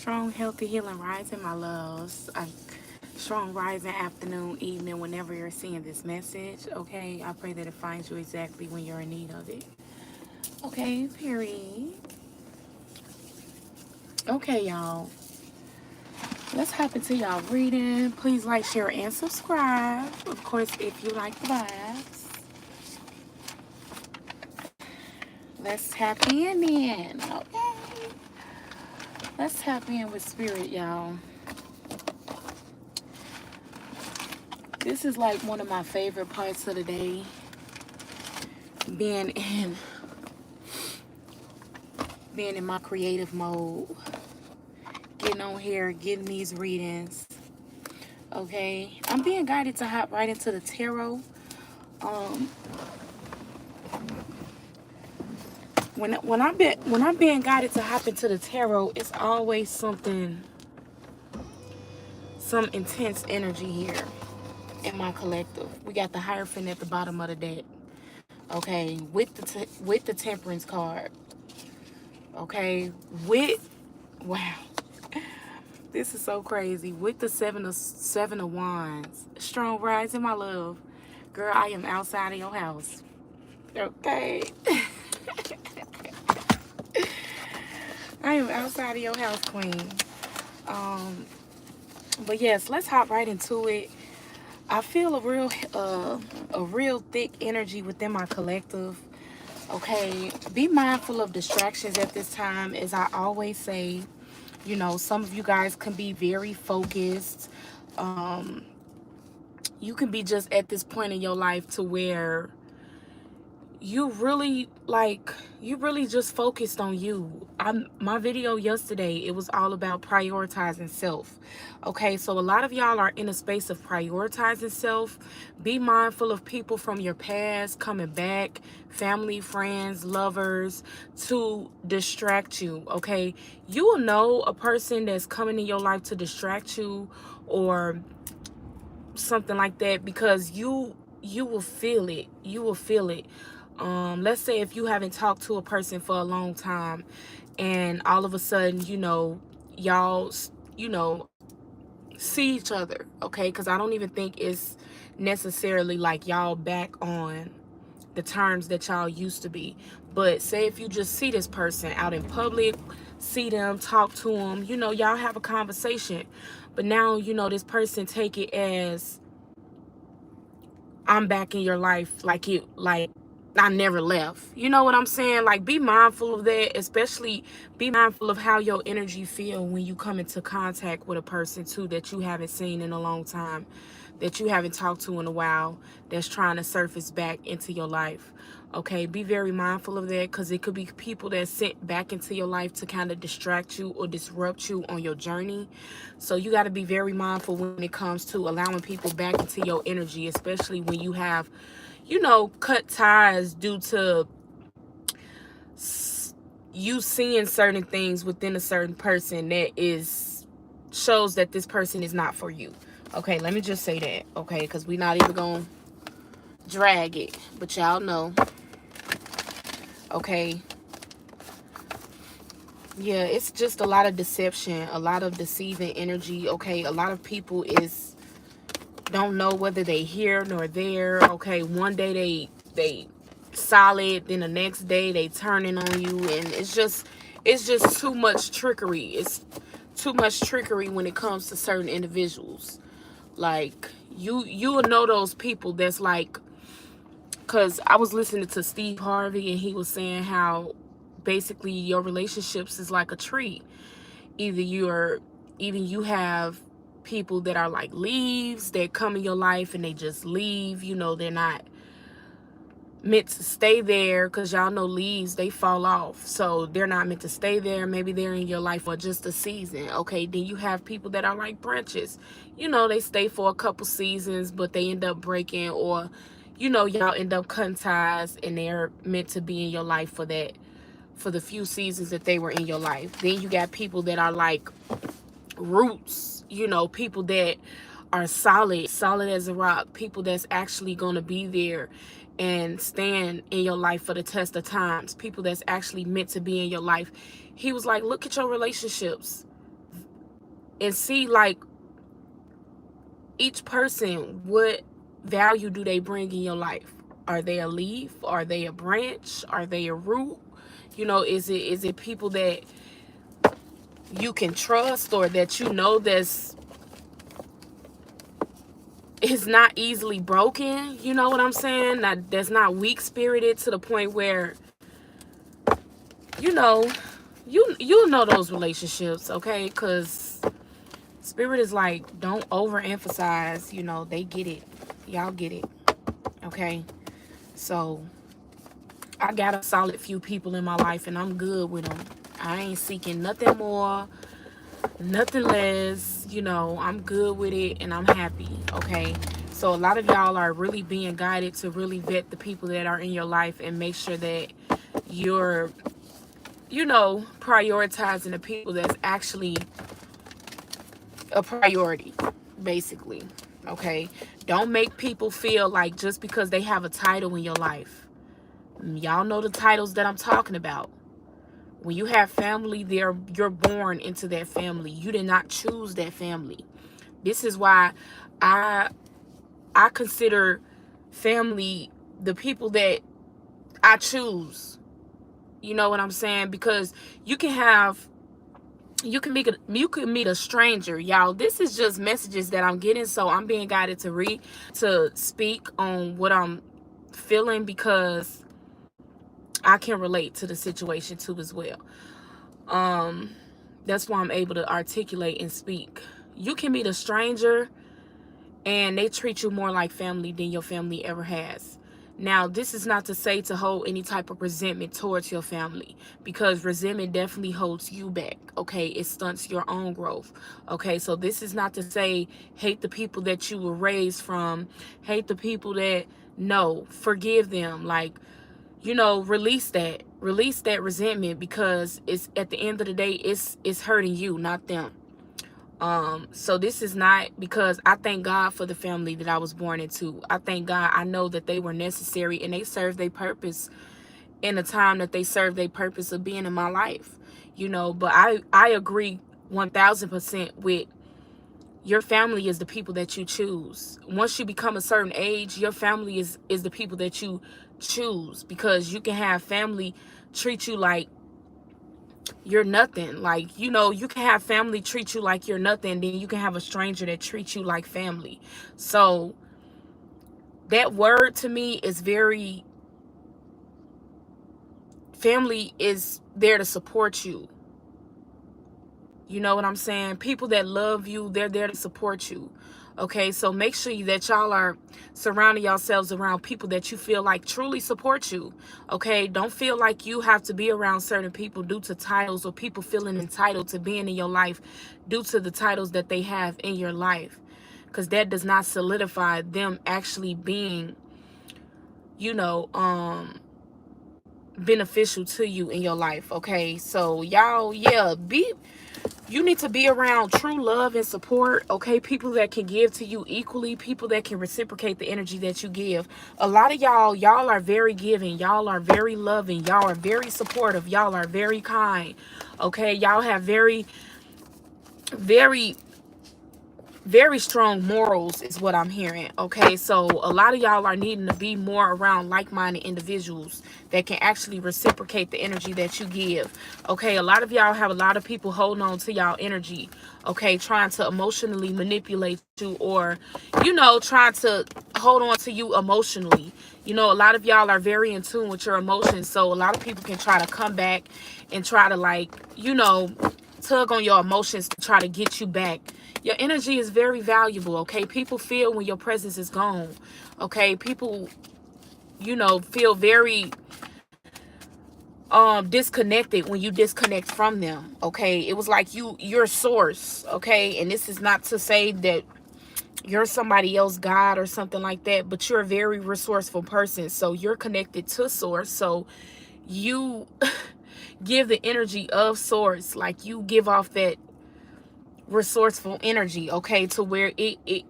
Strong, healthy, healing rising, my loves. Strong rising, afternoon, evening, whenever you're seeing this message. Okay, I pray that it finds you exactly when you're in need of it. Okay, period. Okay, y'all. Let's hop into y'all reading. Please like, share, and subscribe. Of course, if you like the vibes. Let's tap in then. Okay. Let's tap in with spirit, y'all. This is like one of my favorite parts of the day. Being in my creative mode. Getting on here, getting these readings. Okay. I'm being guided to hop right into the tarot. When I'm being guided to hop into the tarot, it's always some intense energy here in my collective. We got the Hierophant at the bottom of the deck. Okay, with the Temperance card. Okay, wow, this is so crazy. With the seven of Wands. Strong rising, my love. Girl, I am outside of your house. Okay. I am outside of your house, queen. But yes, let's hop right into it. I feel a real thick energy within my collective. Okay, be mindful of distractions at this time. As I always say, you know, some of you guys can be very focused. You can be just at this point in your life to where you really just focused on you. My video yesterday, it was all about prioritizing self. Okay, so a lot of y'all are in a space of prioritizing self. Be mindful of people from your past coming back, family, friends, lovers, to distract you. Okay, you will know a person that's coming in your life to distract you or something like that, because you will feel it. You will feel it. Let's say if you haven't talked to a person for a long time and all of a sudden, y'all, see each other. Okay, because I don't even think it's necessarily like y'all back on the terms that y'all used to be. But say if you just see this person out in public, see them, talk to them, y'all have a conversation, but now this person take it as I'm back in your life, like I never left. You know what I'm saying? Like, be mindful of that. Especially be mindful of how your energy feel when you come into contact with a person too that you haven't seen in a long time, that you haven't talked to in a while, that's trying to surface back into your life. Okay, be very mindful of that, because it could be people that sent back into your life to kind of distract you or disrupt you on your journey. So you got to be very mindful when it comes to allowing people back into your energy, especially when you have, cut ties due to you seeing certain things within a certain person that shows that this person is not for you. Okay, let me just say that. Okay, because we're not even gonna drag it, but y'all know. Okay, yeah, it's just a lot of deception, a lot of deceiving energy. Okay, a lot of people don't know whether they here nor there. Okay, one day they solid, then the next day they turning on you, and it's just too much trickery. It's too much trickery when it comes to certain individuals. Like, you will know those people that's like, because I was listening to Steve Harvey and he was saying how basically your relationships is like a tree. Either you have people that are like leaves that come in your life and they just leave. They're not meant to stay there, because y'all know leaves, they fall off, so they're not meant to stay there. Maybe they're in your life for just a season. Okay, then you have people that are like branches. They stay for a couple seasons, but they end up breaking, or y'all end up cutting ties, and they're meant to be in your life for the few seasons that they were in your life. Then you got people that are like roots, people that are solid as a rock, people that's actually going to be there and stand in your life for the test of times, people that's actually meant to be in your life. He was like, look at your relationships. and see, like, each person, what value do they bring in your life? Are they a leaf? Are they a branch? Are they a root? You know, is it people that you can trust, or that you know that's is not easily broken? You know what I'm saying? That's not weak spirited to the point where, you know, you'll know those relationships, okay? Because spirit is like, don't overemphasize. You know, they get it. Y'all get it, okay? So I got a solid few people in my life, and I'm good with them. I ain't seeking nothing more, nothing less. You know, I'm good with it, and I'm happy, okay? So a lot of y'all are really being guided to really vet the people that are in your life and make sure that you're, you know, prioritizing the people that's actually a priority, basically, okay? Don't make people feel like just because they have a title in your life. Y'all know the titles that I'm talking about. When you have family, you're born into that family. You did not choose that family. This is why I consider family the people that I choose. You know what I'm saying? Because you can meet a stranger, y'all. This is just messages that I'm getting, so I'm being guided to speak on what I'm feeling, because I can relate to the situation too as well. That's why I'm able to articulate and speak. You can meet a stranger and they treat you more like family than your family ever has. Now, this is not to say to hold any type of resentment towards your family, because resentment definitely holds you back, okay? It stunts your own growth, okay? So this is not to say hate the people that you were raised from, hate the people that, no, forgive them. Like, you know, release that resentment, because it's, at the end of the day, it's hurting you, not them. So this is not, because I thank God for the family that I was born into. I thank God. I know that they were necessary and they served their purpose in the time that they served their purpose of being in my life, you know. But I agree 1000% with, your family is the people that you choose. Once you become a certain age, your family is the people that you choose, because you can have family treat you like you're nothing. Like, you know, you can have family treat you like you're nothing, then you can have a stranger that treats you like family. So that word to me is very, family is there to support you. You know what I'm saying? People that love you, they're there to support you. Okay, so make sure that y'all are surrounding yourselves around people that you feel like truly support you. Okay, don't feel like you have to be around certain people due to titles, or people feeling entitled to being in your life due to the titles that they have in your life, because that does not solidify them actually being, you know, beneficial to you in your life. Okay, so y'all, yeah, you need to be around true love and support, okay? People that can give to you equally, people that can reciprocate the energy that you give. A lot of y'all are very giving, y'all are very loving, y'all are very supportive, y'all are very kind, okay? Y'all have very, very, very strong morals is what I'm hearing, okay? So a lot of y'all are needing to be more around like-minded individuals that can actually reciprocate the energy that you give, okay? A lot of y'all have a lot of people holding on to y'all energy, okay, trying to emotionally manipulate you, or, you know, trying to hold on to you emotionally. You know, a lot of y'all are very in tune with your emotions, so a lot of people can try to come back and try to, like, you know, tug on your emotions to try to get you back. Your energy is very valuable, okay? People feel when your presence is gone, okay? People, you know, feel very disconnected when you disconnect from them, okay? It was like your source, okay? And this is not to say that you're somebody else God or something like that, but you're a very resourceful person, so you're connected to source, so you give the energy of source. Like, you give off that resourceful energy, okay, to where it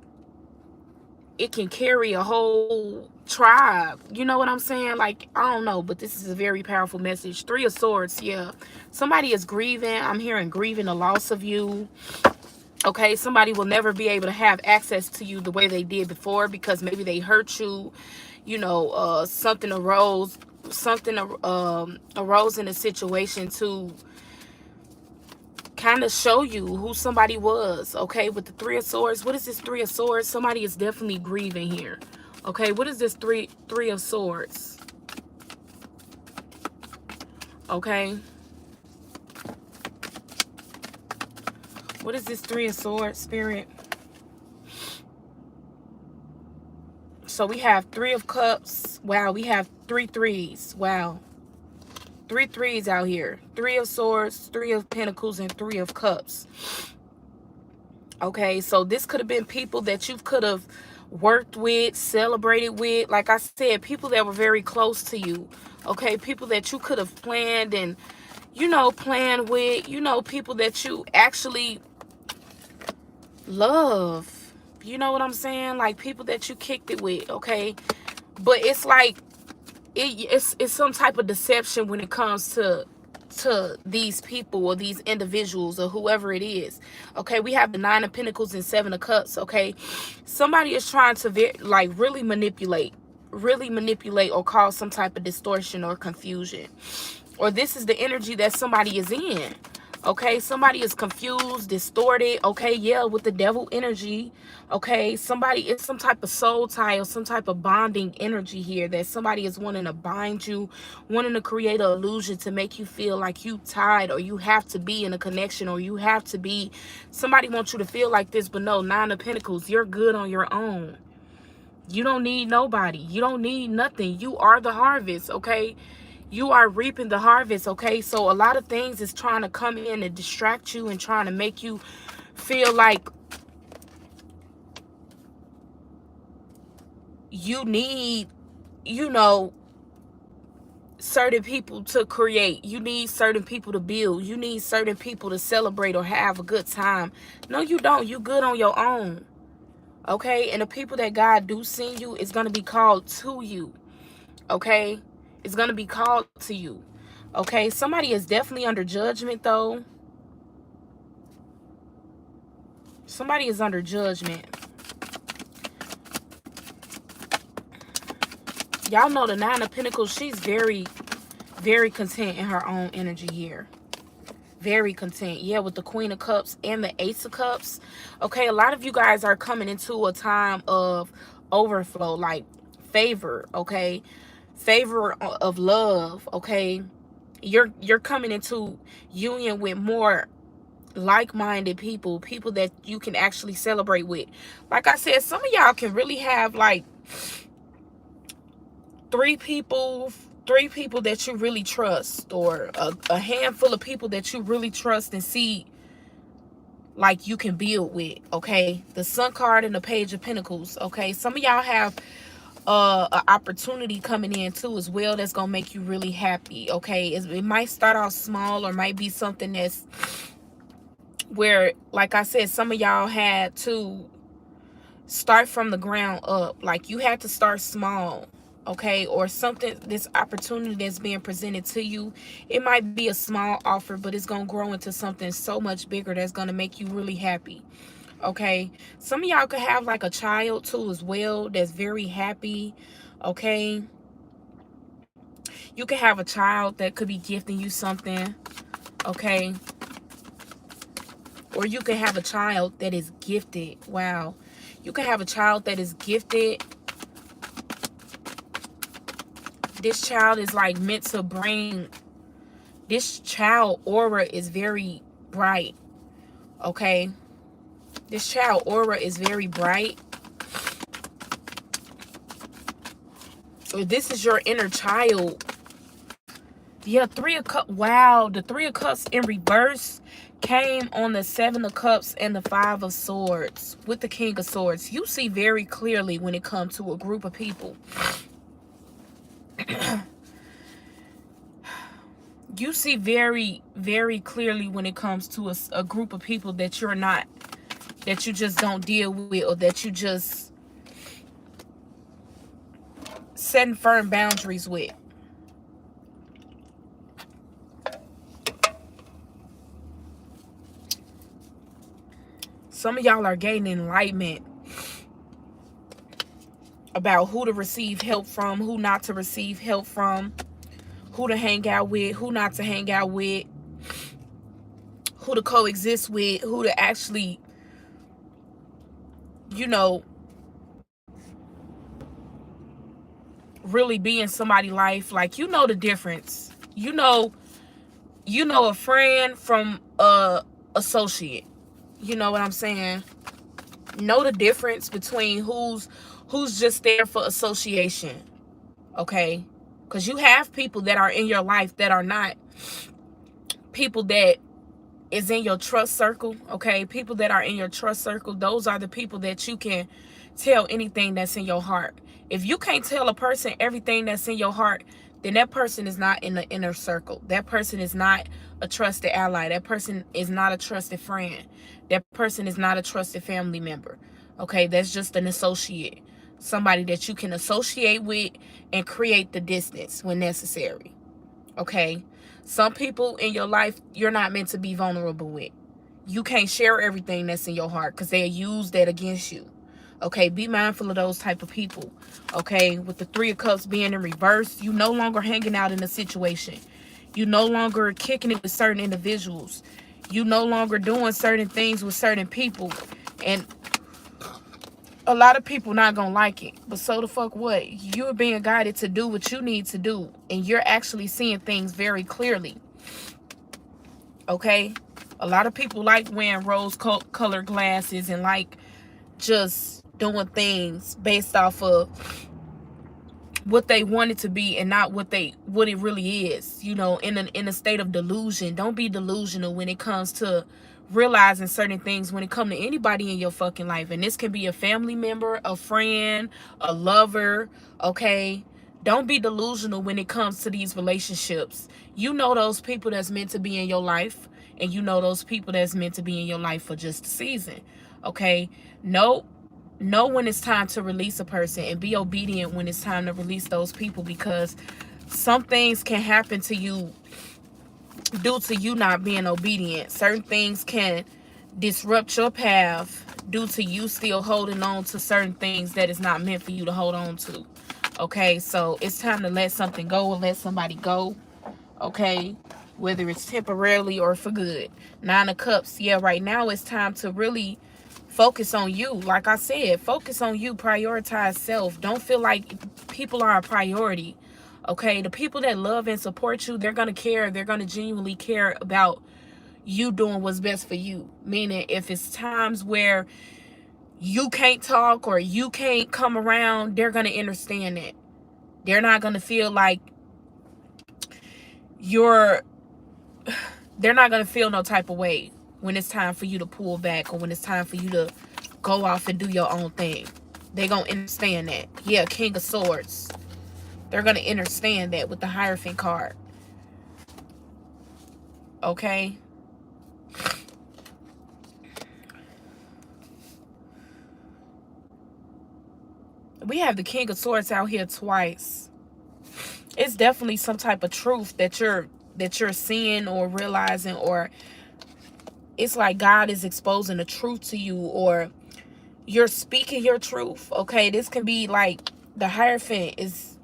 can carry a whole tribe. You know what I'm saying? Like, I don't know, but this is a very powerful message. 3 of Swords, yeah. Somebody is grieving. I'm hearing grieving the loss of you. Okay, somebody will never be able to have access to you the way they did before, because maybe they hurt you, you know, something arose in a situation to kind of show you who somebody was. Okay, with the Three of Swords, what is this Three of Swords? Somebody is definitely grieving here. Okay, what is this three of Swords? Okay, what is this Three of Swords, Spirit? So we have Three of Cups. Wow, we have three threes. Wow, three threes out here. Three of Swords, Three of Pentacles, and Three of Cups. Okay, so this could have been people that you could have worked with, celebrated with. Like I said, people that were very close to you. Okay, people that you could have planned and, you know, planned with. You know, people that you actually love. You know what I'm saying? Like people that you kicked it with. Okay, but it's like it's some type of deception when it comes to these people or these individuals or whoever it is. Okay, we have the Nine of Pentacles and Seven of Cups. Okay, somebody is trying to like really manipulate or cause some type of distortion or confusion, or this is the energy that somebody is in. Okay, somebody is confused, distorted. Okay, yeah, with the devil energy. Okay, somebody is some type of soul tie or some type of bonding energy here, that somebody is wanting to bind you, wanting to create an illusion to make you feel like you tied, or you have to be in a connection, or you have to be, somebody wants you to feel like this. But no, Nine of Pentacles, you're good on your own. You don't need nobody. You don't need nothing. You are the harvest. Okay, you are reaping the harvest. Okay, so a lot of things is trying to come in and distract you and trying to make you feel like you need, you know, certain people to create. You need certain people to build. You need certain people to celebrate or have a good time. No, you don't. You good on your own. Okay, and the people that God do send you is going to be called to you. Okay, it's going to be called to you. Okay, somebody is definitely under judgment though. Somebody is under judgment. Y'all know the Nine of Pentacles, she's very, very content in her own energy here. Very content. Yeah, with the Queen of Cups and the Ace of Cups. Okay, a lot of you guys are coming into a time of overflow, like favor. Okay, favor of love. Okay, you're coming into union with more like-minded people, people that you can actually celebrate with. Like I said, some of y'all can really have like three people that you really trust, or a handful of people that you really trust and see like you can build with. Okay, the Sun card and the Page of Pentacles. Okay, some of y'all have an opportunity coming in too as well that's gonna make you really happy. Okay, it might start off small, or might be something that's where, like I said, some of y'all had to start from the ground up. Like you had to start small. Okay, or something, this opportunity that's being presented to you, it might be a small offer, but it's gonna grow into something so much bigger that's gonna make you really happy. Okay, some of y'all could have like a child too as well that's very happy. Okay, you could have a child that could be gifting you something. Okay, or you could have a child that is gifted. Wow, you could have a child that is gifted. This child is like meant to bring, this child aura is very bright. Okay, this child aura is very bright. Or this is your inner child. Yeah, Three of Cups. Wow, the Three of Cups in reverse came on the Seven of Cups and the Five of Swords with the King of Swords. You see very clearly when it comes to a group of people. You see very, very clearly when it comes to a group of people that you're not, that you just don't deal with, or that you just setting firm boundaries with. Some of y'all are gaining enlightenment about who to receive help from, who not to receive help from, who to hang out with, who not to hang out with, who to coexist with, who to actually, you know, really be in somebody's life. Like, you know the difference. You know a friend from a associate. You know what I'm saying? Know the difference between who's just there for association. Okay? Because you have people that are in your life that are not people that is in your trust circle. Okay? People that are in your trust circle, those are the people that you can tell anything that's in your heart. If you can't tell a person everything that's in your heart, then that person is not in the inner circle. That person is not a trusted ally. That person is not a trusted friend. That person is not a trusted family member. Okay, that's just an associate. Somebody that you can associate with and create the distance when necessary. Okay, some people in your life you're not meant to be vulnerable with. You can't share everything that's in your heart because they'll use that against you. Okay, be mindful of those type of people. Okay, with the 3 of Cups being in reverse, you no longer hanging out in a situation. You no longer kicking it with certain individuals. You no longer doing certain things with certain people. And a lot of people not gonna like it. But so the fuck what? You're being guided to do what you need to do. And you're actually seeing things very clearly. Okay? A lot of people like wearing rose-colored glasses and like just doing things based off of what they want it to be and not what it really is, you know, in a state of delusion. Don't be delusional when it comes to realizing certain things when it comes to anybody in your fucking life. And this can be a family member, a friend, a lover. Okay, don't be delusional when it comes to these relationships. You know those people that's meant to be in your life, and you know those people that's meant to be in your life for just a season. Okay, know when it's time to release a person, and be obedient when it's time to release those people, because some things can happen to you due to you not being obedient. Certain things can disrupt your path due to you still holding on to certain things that is not meant for you to hold on to. Okay, so it's time to let something go and let somebody go. Okay, whether it's temporarily or for good. 9 of Cups, yeah, right now it's time to really focus on you. Like I said, focus on you. Prioritize self. Don't feel like people are a priority. Okay, the people that love and support you, they're gonna care. They're gonna genuinely care about you doing what's best for you. Meaning, if it's times where you can't talk or you can't come around, they're gonna understand that. They're not gonna feel like they're not gonna feel no type of way when it's time for you to pull back or when it's time for you to go off and do your own thing. They're gonna understand that. Yeah, King of Swords. They're gonna understand that with the Hierophant card. Okay? We have the King of Swords out here twice. It's definitely some type of truth that you're seeing or realizing, or it's like God is exposing the truth to you, or you're speaking your truth. Okay, this can be like the Hierophant is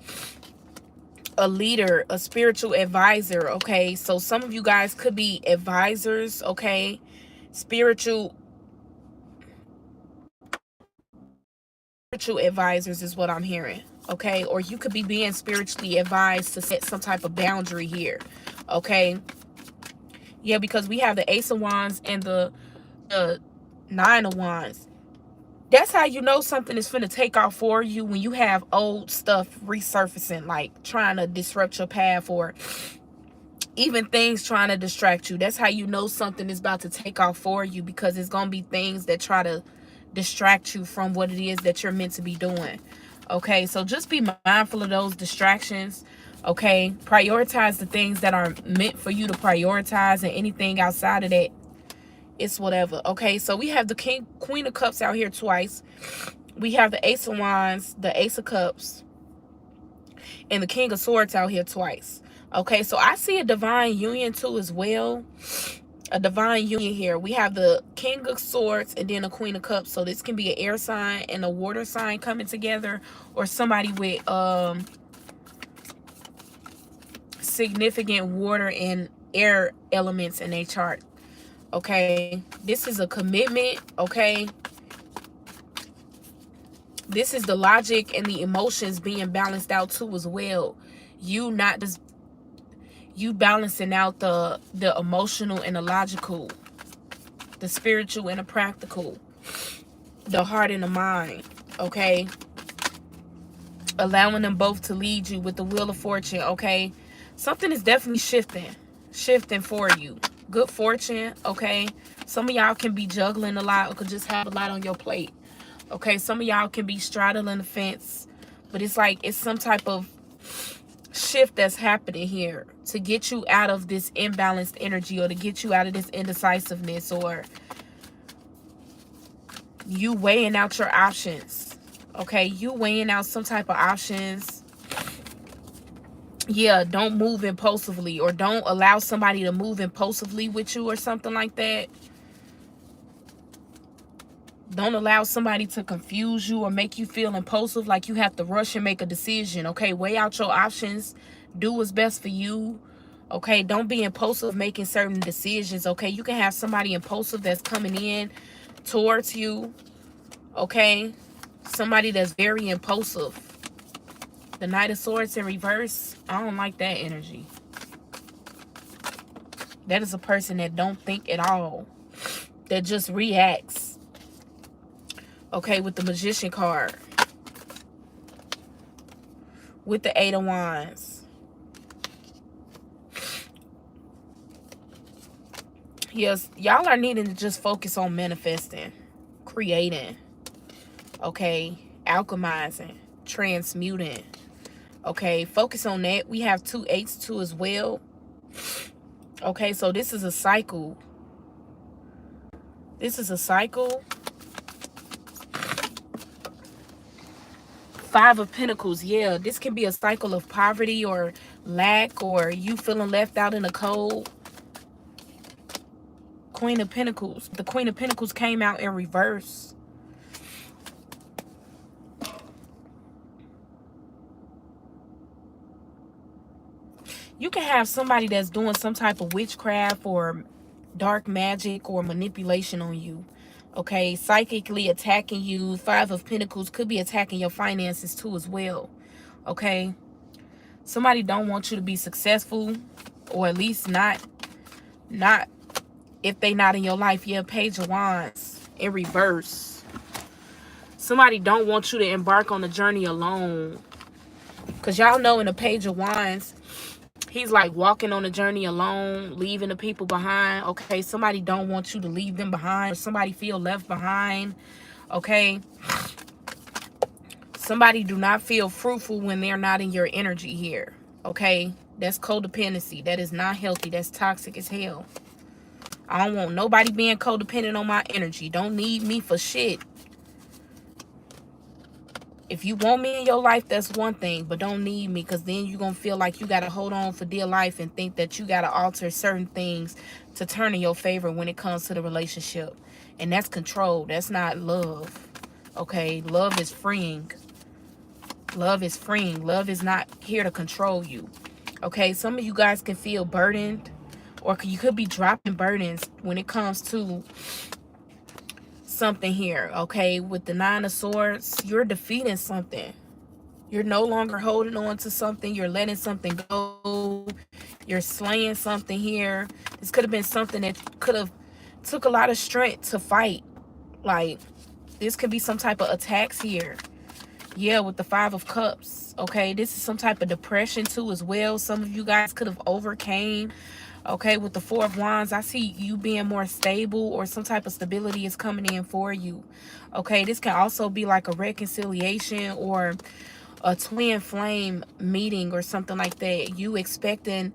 a leader, a spiritual advisor. Okay, so some of you guys could be advisors. Okay, spiritual advisors is what I'm hearing. Okay, or you could be being spiritually advised to set some type of boundary here. Okay, yeah, because we have the Ace of Wands and the 9 of Wands. That's how you know something is finna take off for you, when you have old stuff resurfacing, like trying to disrupt your path, or even things trying to distract you. That's how you know something is about to take off for you, because it's gonna be things that try to distract you from what it is that you're meant to be doing. Okay, so just be mindful of those distractions. Okay, prioritize the things that are meant for you to prioritize, and anything outside of that, it's whatever. Okay, so we have the Queen of Cups out here twice. We have the Ace of Wands, the Ace of Cups, and the King of Swords out here twice. Okay, so I see a divine union too as well. a divine union here. We have the King of Swords and then a Queen of Cups. So this can be an air sign and a water sign coming together, or somebody with significant water and air elements in their chart. Okay, this is a commitment. Okay, this is the logic and the emotions being balanced out too as well. You not just, you balancing out the emotional and the logical, the spiritual and the practical, the heart and the mind. Okay, allowing them both to lead you with the wheel of fortune. Okay, something is definitely shifting for you. Good fortune. Okay, some of y'all can be juggling a lot or could just have a lot on your plate. Okay, some of y'all can be straddling the fence, but it's like it's some type of shift that's happening here to get you out of this imbalanced energy, or to get you out of this indecisiveness, or you weighing out your options. Okay, you weighing out some type of options. Yeah, don't move impulsively, or don't allow somebody to move impulsively with you or something like that. Don't allow somebody to confuse you or make you feel impulsive, like you have to rush and make a decision. Okay, weigh out your options. Do what's best for you. Okay, don't be impulsive making certain decisions. Okay, you can have somebody impulsive that's coming in towards you. Okay, somebody that's very impulsive. The Knight of Swords in reverse, I don't like that energy. That is a person that don't think at all, that just reacts. Okay, with the Magician card, with the Eight of Wands. Yes, y'all are needing to just focus on manifesting, creating, okay, alchemizing, transmuting. Okay, focus on that. We have 2 8s too as well. Okay, so this is a cycle. This is a cycle. 5 of Pentacles. Yeah, this can be a cycle of poverty or lack, or you feeling left out in the cold. Queen of Pentacles. The Queen of Pentacles came out in reverse. You can have somebody that's doing some type of witchcraft or dark magic or manipulation on you. Okay, psychically attacking you. 5 of Pentacles could be attacking your finances too as well. Okay, somebody don't want you to be successful, or at least not if they not in your life. Yeah, Page of Wands in reverse. Somebody don't want you to embark on the journey alone, because y'all know in the Page of Wands, he's like walking on the journey alone, leaving the people behind. Okay, somebody don't want you to leave them behind, or somebody feel left behind. Okay, somebody do not feel fruitful when they're not in your energy here. Okay, that's codependency. That is not healthy. That's toxic as hell. I don't want nobody being codependent on my energy. Don't need me for shit. If you want me in your life, that's one thing, but don't need me, because then you're going to feel like you got to hold on for dear life and think that you got to alter certain things to turn in your favor when it comes to the relationship. And that's control. That's not love. Okay, love is freeing. Love is freeing. Love is not here to control you. Okay, some of you guys can feel burdened, or you could be dropping burdens when it comes to something here. Okay, with the 9 of Swords, you're defeating something. You're no longer holding on to something. You're letting something go. You're slaying something here. This could have been something that could have took a lot of strength to fight. Like, this could be some type of attacks here. Yeah, with the 5 of Cups. Okay, this is some type of depression too as well. Some of you guys could have overcame. Okay, with the 4 of Wands, I see you being more stable, or some type of stability is coming in for you. Okay, this can also be like a reconciliation or a twin flame meeting or something like that. You expecting,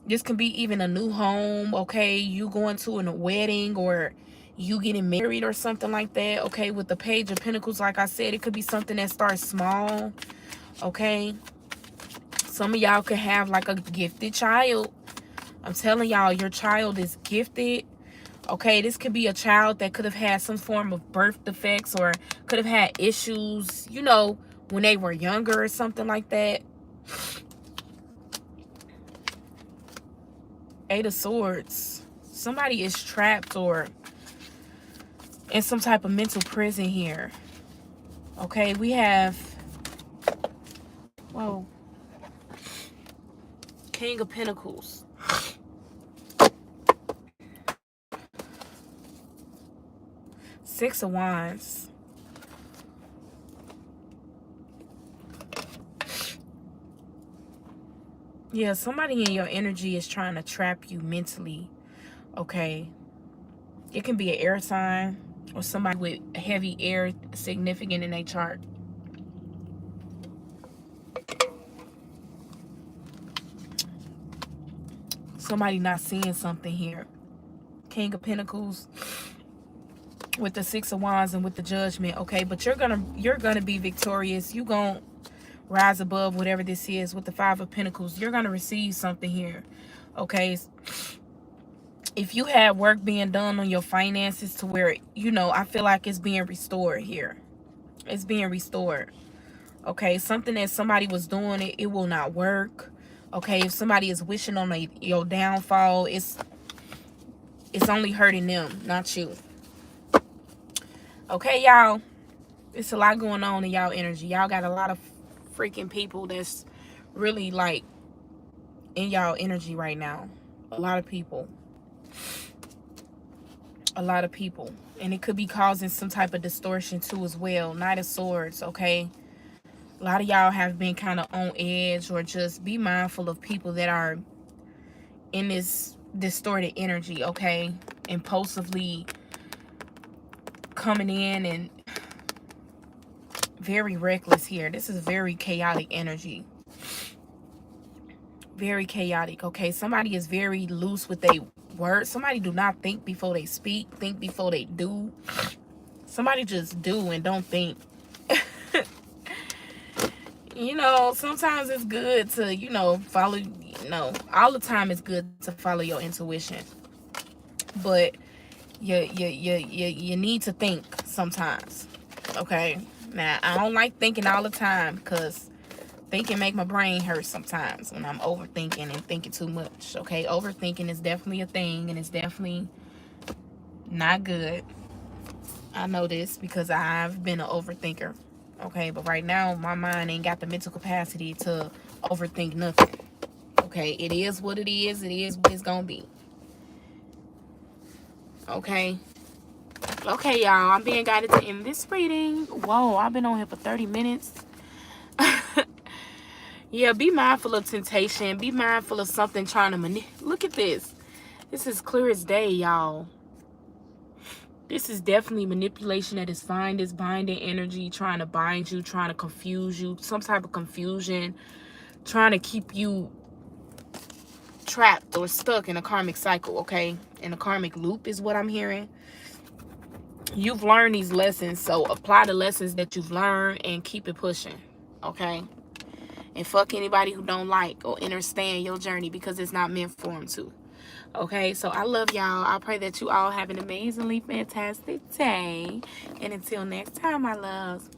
this can be even a new home. Okay, you going to a wedding, or you getting married or something like that. Okay, with the Page of Pentacles, like I said, it could be something that starts small. Okay, some of y'all could have like a gifted child. I'm telling y'all, your child is gifted. Okay, this could be a child that could have had some form of birth defects or could have had issues, you know, when they were younger or something like that. Eight of Swords. Somebody is trapped or in some type of mental prison here. Okay, we have, whoa, King of Pentacles. Six of Wands. Yeah, somebody in your energy is trying to trap you mentally. Okay. It can be an air sign or somebody with heavy air significant in their chart. Somebody not seeing something here. King of Pentacles with the Six of Wands and with the Judgment. Okay, but you're gonna be victorious. You gonna rise above whatever this is with the Five of Pentacles. You're gonna receive something here. Okay. If you had work being done on your finances to where, you know, I feel like it's being restored here. It's being restored. Okay, something that somebody was doing, it will not work. Okay, if somebody is wishing on your downfall, it's only hurting them, not you. Okay, y'all, it's a lot going on in y'all energy. Y'all got a lot of freaking people that's really like in y'all energy right now. A lot of people. A lot of people. And it could be causing some type of distortion too as well. Knight of Swords, okay? A lot of y'all have been kind of on edge, or just be mindful of people that are in this distorted energy, okay? Impulsively coming in and very reckless here. This is very chaotic energy. Very chaotic, okay? Somebody is very loose with their words. Somebody do not think before they speak, think before they do. Somebody just do and don't think. You know, sometimes it's good to, you know, follow, you know, all the time it's good to follow your intuition. But you need to think sometimes. Okay? Now, I don't like thinking all the time because thinking make my brain hurt sometimes when I'm overthinking and thinking too much. Okay? Overthinking is definitely a thing, and it's definitely not good. I know this because I've been an overthinker. Okay, but right now my mind ain't got the mental capacity to overthink nothing. Okay, it is what it is. It is what it's gonna be. Okay. Okay, y'all. I'm being guided to end this reading. Whoa, I've been on here for 30 minutes. Yeah, be mindful of temptation. Be mindful of something trying to look at this. This is clear as day, y'all. This is definitely manipulation at its finest, binding energy, trying to bind you, trying to confuse you, some type of confusion, trying to keep you trapped or stuck in a karmic cycle, okay? In a karmic loop is what I'm hearing. You've learned these lessons, so apply the lessons that you've learned and keep it pushing, okay? And fuck anybody who don't like or understand your journey because it's not meant for them to. Okay, so I love y'all. I pray that you all have an amazingly fantastic day. And until next time, my loves.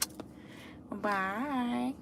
Bye.